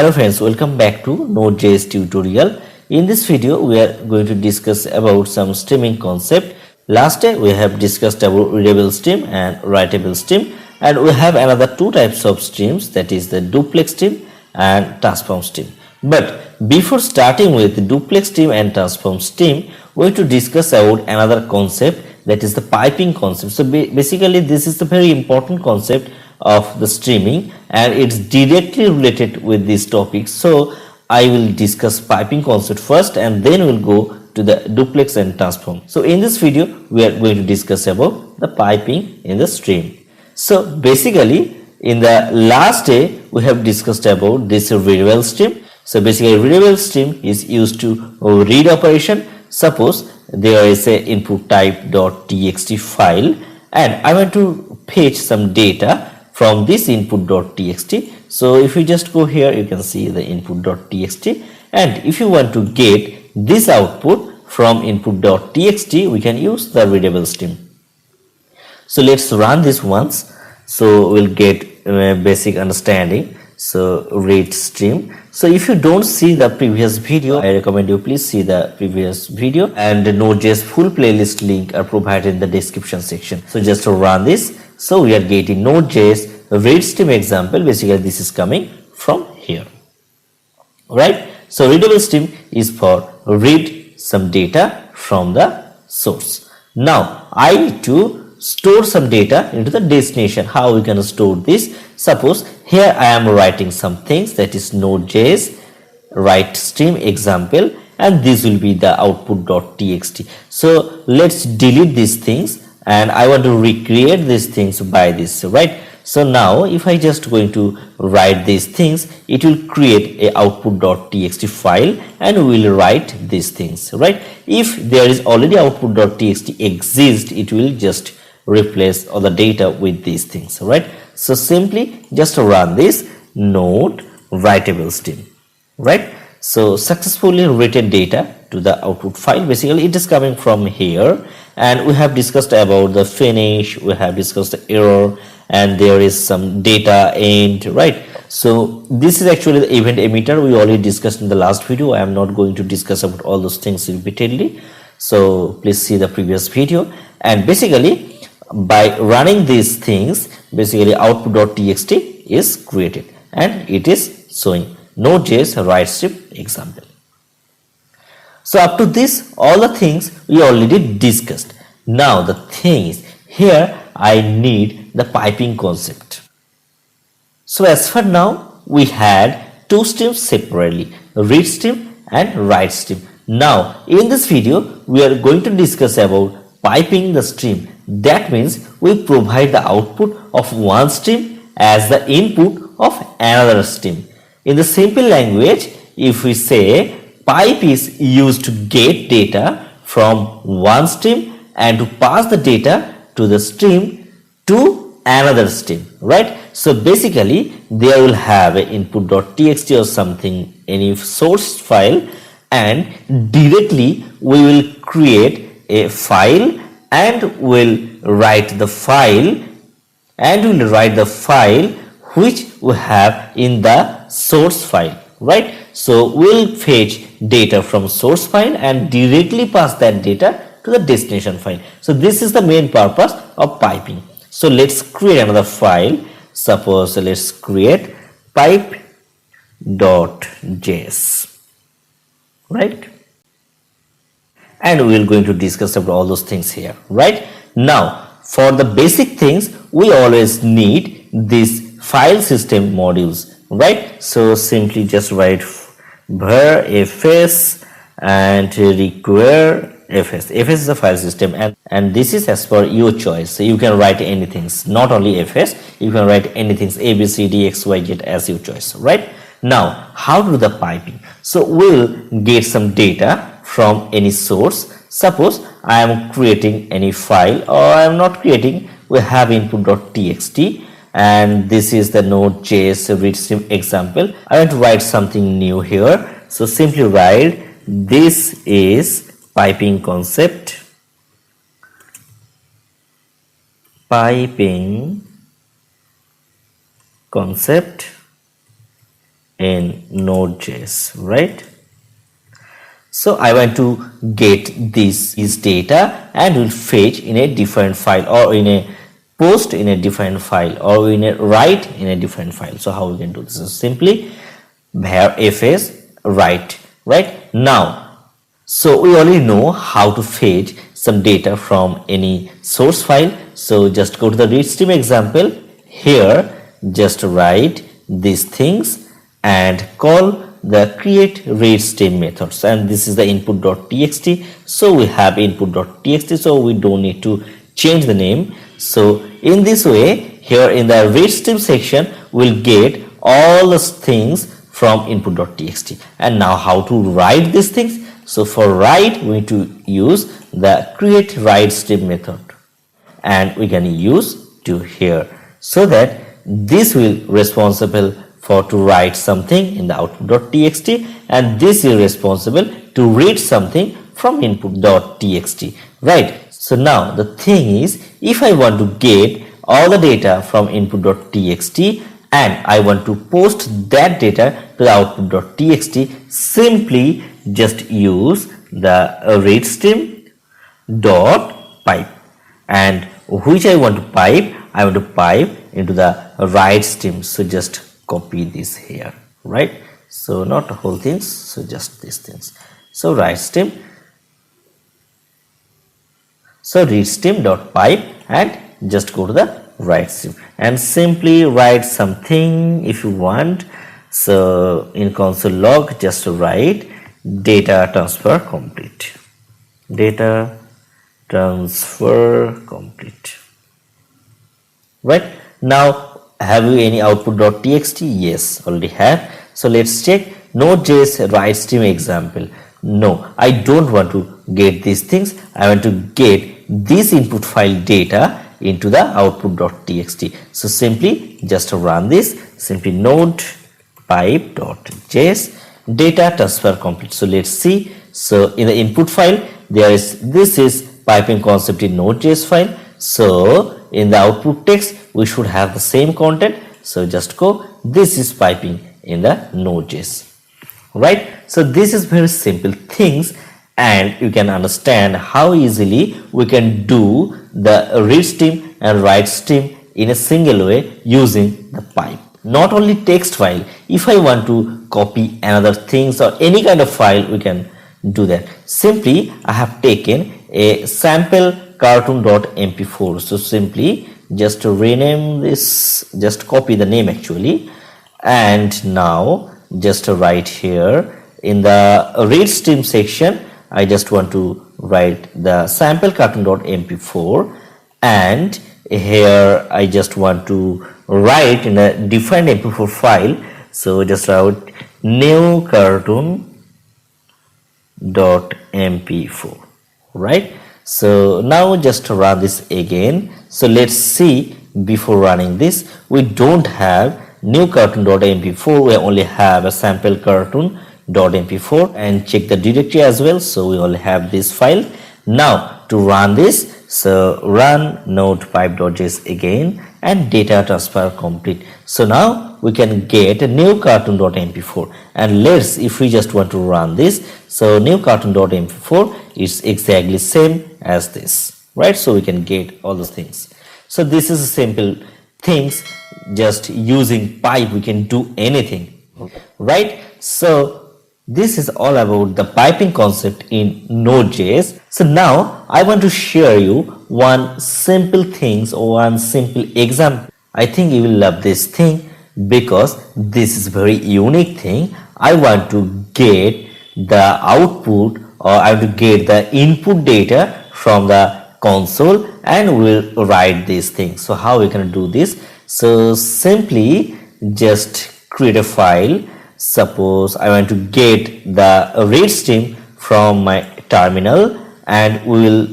Hello friends, welcome back to Node.js tutorial. In this video, we are going to discuss about some streaming concept. Last day, we have discussed about readable stream and writable stream, and we have another two types of streams, that is the duplex stream and transform stream. But before starting with the duplex stream and transform stream, we have to discuss about another concept, that is the piping concept. So basically, this is the very important concept of the streaming and it's directly related with this topic. So I will discuss piping concept first and then we'll go to the duplex and transform. So in this video we are going to discuss about the piping in the stream. So basically in the last day we have discussed about this readable stream. So basically readable stream is used to read operation. Suppose there is a input type.txt file and I want to fetch some data from this input.txt. So if you just go here, you can see the input.txt, and if you want to get this output from input.txt, we can use the readable stream. So let's run this once, so we'll get a basic understanding. So read stream. So if you don't see the previous video, I recommend you please see the previous video, and the Node.js full playlist link are provided in the description section. So just to run this, so we are getting Node.js read stream example. Basically this is coming from here, right? So readable stream is for read some data from the source. Now I need to store some data into the destination. How we can store this? Suppose here I am writing some things, that is Node.js write stream example, and this will be the output.txt. So let's delete these things and I want to recreate these things by this, right? So now if I just going to write these things, it will create a output.txt file and we will write these things, right? If there is already output.txt exists, it will just replace all the data with these things, right? So simply just run this node writable stream, right? So successfully written data to the output file. Basically it is coming from here, and we have discussed about the finish, we have discussed the error, and there is some data end, right? So this is actually the event emitter we already discussed in the last video. I am not going to discuss about all those things repeatedly, so please see the previous video. And basically by running these things, basically output.txt is created and it is showing Node.js write stream example. So up to this, all the things we already discussed. Now the thing is, here I need the piping concept. So as for now, we had two streams separately, read stream and write stream. Now in this video, we are going to discuss about piping the stream. That means we provide the output of one stream as the input of another stream. In the simple language, if we say pipe is used to get data from one stream and to pass the data to the stream to another stream, right? So basically there will have an input.txt or something, any source file, and directly we will create a file and will write the file which we have in the source file, right? So we'll fetch data from source file and directly pass that data to the destination file. So this is the main purpose of piping. So let's create another file. Suppose let's create pipe.js, right? And we're going to discuss about all those things here, right? Now for the basic things, we always need these file system modules, right? So simply just write var fs and require fs. Fs is a file system, and this is as per your choice. So you can write anything, not only fs, you can write anything a b c d x y z as your choice, right? Now how to do the piping? So we'll get some data from any source. Suppose I am creating any file, or I am not creating, we have input.txt and this is the Node.js read stream example. I want to write something new here, so simply write this is piping concept, in Node.js, right? So I want to get this data and will fetch in a different file, or in a post in a different file, or in a write in a different file. So how we can do this is simply var fs write, right? Now, so we already know how to fetch some data from any source file. So just go to the read stream example. Here just write these things and call the create read stream methods, and this is the input.txt. so we have input.txt, so we don't need to change the name. So in this way, here in the read stream section we'll get all the things from input.txt. and now how to write these things? So for write we need to use the create write stream method, and we can use to here, so that this will responsible for to write something in the output.txt, and this is responsible to read something from input.txt, right? So now the thing is, if I want to get all the data from input.txt and I want to post that data to the output.txt, simply just use the read stream dot pipe, and which I want to pipe, I want to pipe into the write stream. So just copy this here, right? So not the whole things, so just these things. So write stream, so read stream dot pipe, and just go to the write stream and simply write something if you want. So in console log just write data transfer complete, data transfer complete, right? Now have you any output.txt? Yes, already have. So let's check Node.js write stream example. No, I don't want to get these things. I want to get this input file data into the output.txt. So simply just run this, simply node pipe.js data transfer complete. So let's see. So in the input file there is, this is piping concept in Node.js file. So in the output text we should have the same content. So just go, this is piping in the Node.js, right? So this is very simple things, and you can understand how easily we can do the read stream and write stream in a single way using the pipe. Not only text file, if I want to copy another things or any kind of file, we can do that. Simply I have taken a sample cartoon.mp4. so simply just to rename this, just copy the name actually, and now just to write here in the read stream section, I just want to write the sample cartoon.mp4, and here I just want to write in a different mp4 file. So just write new cartoon.mp4, right? So now just run this again. So let's see, before running this, we don't have new cartoon.mp4, we only have a sample cartoon.mp4, and check the directory as well. So we only have this file. Now to run this, so run node pipe.js again and data transfer complete. So now we can get a new cartoon.mp4, and let's, if we just want to run this, so new cartoon.mp4 is exactly same as this, right? So we can get all those things. So this is a simple things, just using pipe we can do anything, right? So this is all about the piping concept in Node.js. So now I want to share you one simple things, or one simple example. I think you will love this thing because this is very unique thing. I want to get the output, or I want to get the input data from the console, and we'll write these things. So how we can do this? So simply just create a file. Suppose I want to get the read stream from my terminal, and we will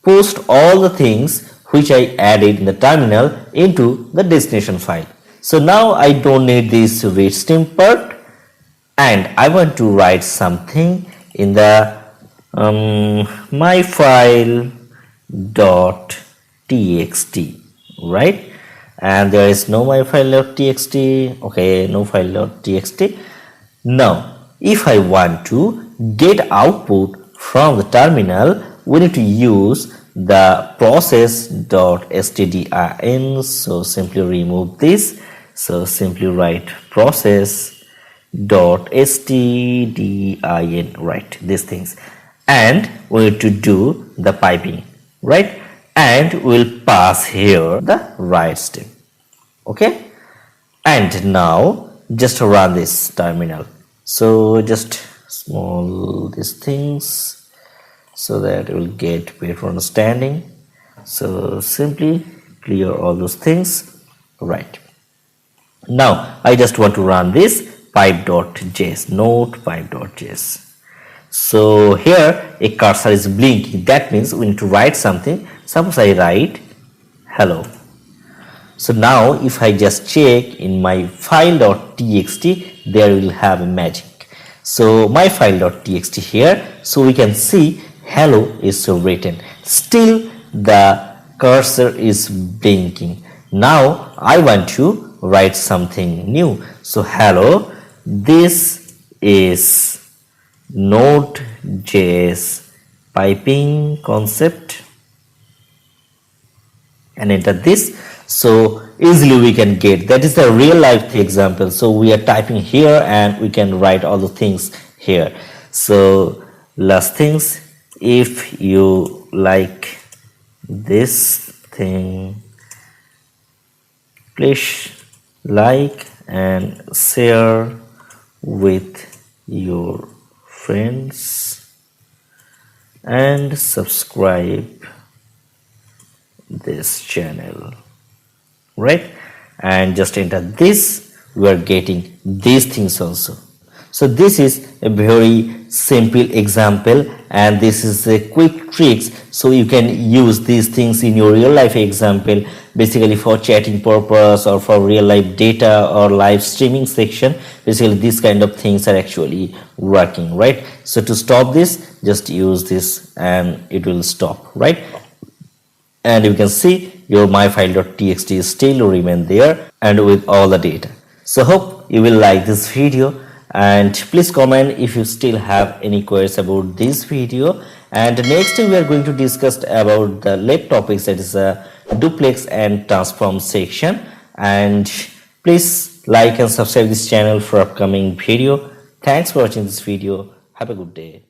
post all the things which I added in the terminal into the destination file. So now I don't need this read stream part, and I want to write something in the my file.txt, right? And there is no my file.txt, okay, no file.txt. Now, if I want to get output from the terminal, we need to use the process.stdin. So simply remove this. So simply write process.stdin, right, these things, and we need to do the piping, right, and we'll pass here the write string. Okay, and now just run this terminal. So just small these things so that you will get better understanding. So simply clear all those things, right. Now I just want to run this pipe.js, node pipe.js. So here a cursor is blinking, that means we need to write something. Suppose I write hello. So now if I just check in my file.txt, there will have a magic. So my file.txt here, so we can see hello is so written. Still the cursor is blinking. Now I want to write something new. So hello, this is Node.js piping concept, and enter this. So easily we can get, that is a real life example. So we are typing here and we can write all the things here. So last things, if you like this thing, please like and share with your friends and subscribe this channel, right, and just enter this. We are getting these things also. So this is a very simple example, and this is a quick tricks, so you can use these things in your real life example, basically for chatting purpose or for real life data or live streaming section. Basically these kind of things are actually working, right. So to stop this, just use this and it will stop, right. And you can see your myfile.txt is still remain there and with all the data. So hope you will like this video, and please comment if you still have any queries about this video. And next we are going to discuss about the late topics, that is a duplex and transform section. And please like and subscribe this channel for upcoming video. Thanks for watching this video. Have a good day.